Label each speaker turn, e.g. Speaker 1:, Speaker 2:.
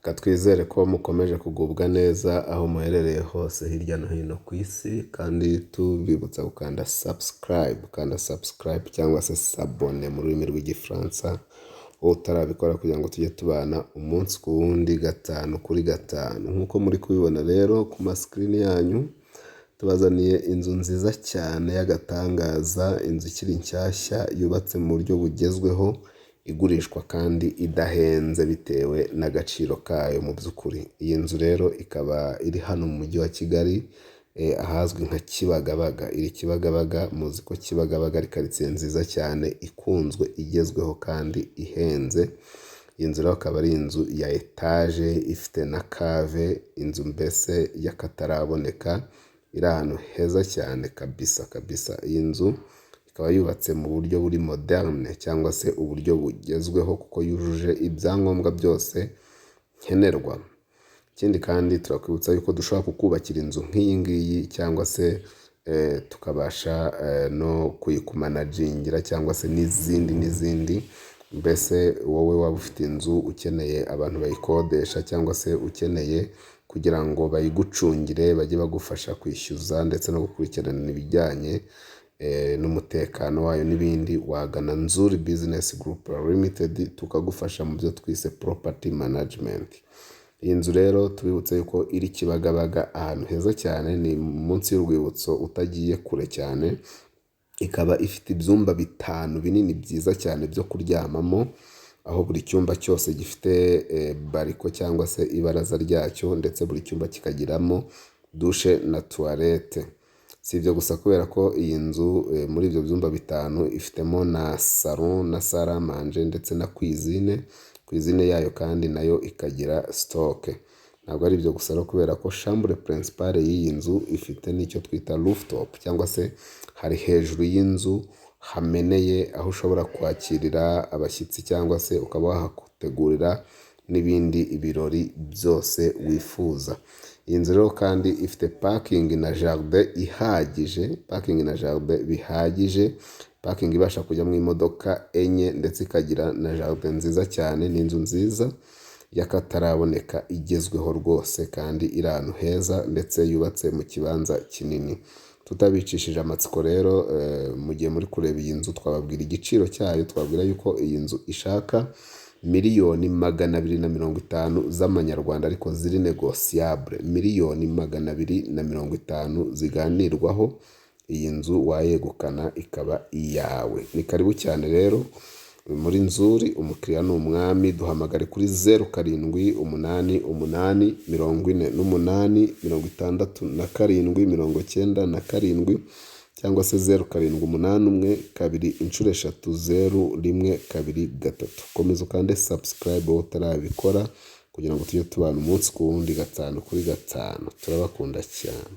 Speaker 1: Reka twizere ko mukomeje kugubwa neza aho muherereye hose hirya no hino ku isi, kandi tubibutsa gukanda subscribe cyangwa se sabone mu rurimi rw'igifaransa, wowe utarabikora kugira ngo tujye tubana umunsi ku wundi, gatanu kuri gatanu. Nk'uko muri kubibona rero ku masikirini yanyu, tubazaniye inzu nziza cyane y'agatangaza, inzu ikiri nshyashya yubatse mu buryo bugezweho, igurishwa kandi idahenze bitewe n'agaciro kayo mu by'ukuri. Iyi nzu rero ikaba iri hano mu mujyi wa Kigali, ahazwi nka Kibagabaga. Iri Kibagabaga, muzi ko Kibagabaga ari karitsiye nziza cyane, ikunzwe, igezweho kandi ihenze. Iyi nzu rero akaba ari inzu ya etaje ifite na kave, inzu mbese y'akataraboneka, iri ahantu heza cyane kabisa kabisa. Iyi nzu ikaba yubatse mu buryo buri moderne cyangwa se uburyo bugezweho, kuko yujuje ibyangombwa byose nkenerwa. Ikindi kandi turakwibutsa yuko dushobora kukubakira inzu nk'iyi ngiyi, cyangwa se tukabasha no kuyikumanagingira, cyangwa se n'izindi. Mbese wowe waba ufite inzu ukeneye abantu bayikodesha, cyangwa se ukeneye kugira ngo bayigucungire, bajye bagufasha kwishyuza ndetse no gukurikirana ibijyanye n'umutekano wayo n'ibindi, wagana Nzuri Business Group Limited tukagufasha mu byo twise property management. Iyi nzu rero tubibutse yuko iri Kibagabaga, ahantu heza cyane, ni munsi y'urwibutso utagiye kure cyane. Ikaba ifite ibyumba 5 binini byiza cyane byo kuryamamo, aho buri cyumba cyose gifite bariko cyangwa se ibaraza ryacyo, ndetse buri cyumba kikagiramo dushe na toilette. Si ibyo gusa, kubera ko iyi nzu muri ibyo byumba 5 ifitemo na salon na salle à manger ndetse na cuisine yayo, kandi nayo ikagira stock. Ntabwo ari ibyo gusa, kubera ko chambre principale y'iyi nzu ifite n'icyo twita rooftop, cyangwa se hari hejuru y'inzu hameneye, aho ushobora kwakirira abashyitsi, cyangwa se ukaba wahategurira n'ibindi ibirori byose wifuza. Iyi nzu rero kandi ifite parking na jardin ihagije, bihagije, parking ibasha kujyamo imodoka 4, ndetse ikagira na jardin nziza cyane. Ni inzu nziza y'akataraboneka, igezweho rwose, kandi iri ahantu heza, ndetse yubatse mu kibanza kinini. Tutabicishije amatsiko rero, mu gihe muri kureba iyi nzu, twababwira igiciro cyayo. Twabwira yuko iyi nzu ishaka miliyoni 250 z'amanyarwanda, ariko ziri negosiyabule. miliyoni 250 ziganirwaho, iyi nzu wayegukana ikaba iyawe. Ni karibu cyane rero muri Nzuri, umukiriya ni umwami. Duhamagare kuri 0788 cyangwa se 0781 komeza ukande subscribe wowe utarabikora, kugira ngo tujye tubana umunsi ku wundi, gatanu kuri gatanu. Turabakunda cyane.